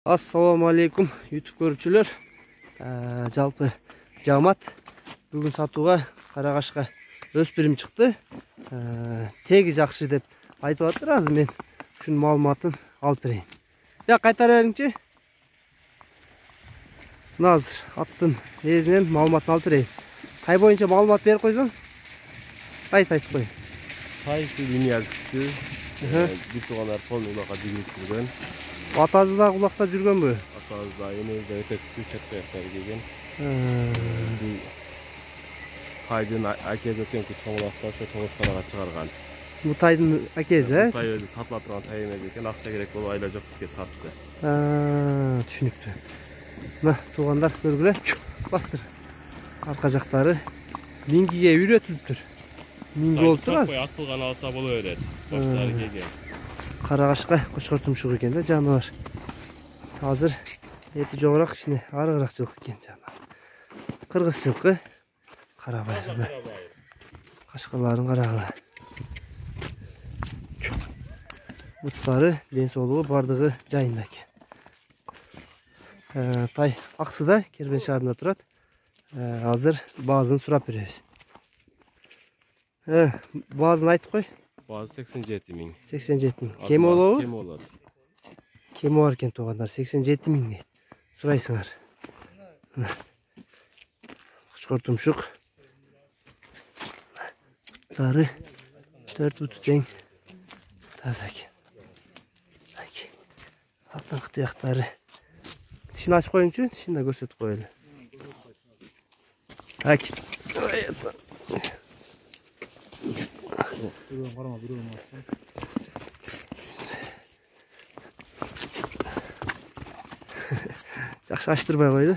Assalamu alaikum YouTube көрүүчүлөр. Жалпы жамат бүгүн сатууга карагашка өспүрүм чыкты. Теги жакшы деп айтып атыр. Азыр мен ушунун маалыматын алып берейин. Я кайтара бериңчи. Азыр аттын ээсинен маалыматын алып берейин. Тай боюнча маалымат берип койсоң. Айтып кой. Тай линия күчтүү. Бир туугандар полнуйлакка жүргөн. Атасы да кулакта жүргөнбү? Атасы да энеси өтө күчтүү чатаяктар келген. Тайдын акеси өткөнкү чоңулакта ошо Тоғызкарага чыгарган. Бу тайдын акеси, Тай өзү сатыла турган тай эмес экен, акча керек болуп айла жок бизге сатты. Түшүнүктүү. Мына туугандар көргүлө. Бастыр. Арка жактары мингиге үйрөтүлүптүр. Минги болуптур азыр. Атылган алса боло берет. Баштары келген. Карагашка кочкор тумшук экен да жаныбар. Азыр эти жогорак, кичине арыгыраак жылкы экен жаныбар. Кыргыз жылкы. Карабай. Кашкаларын карагыла. Буттары, ден соолугу бардыгы жайында экен. Тай Аксыда, Кербен шаарында турат. Азыр баазын сурап беребиз. Баазын айтып кой. Баазы 87 миң. 87 миң. Кеми болобу? Кеми болот. Кеми бар экен туугандар, 87 миң дейт. Сурайсыңар. Кочкор тумшук. Буттары 4 буту тең таза экен. Алдыңкы туяктары. Тишин ачып коюңчу, тишин да көрсөтүп коелу. Жакшы ачтырбай койду.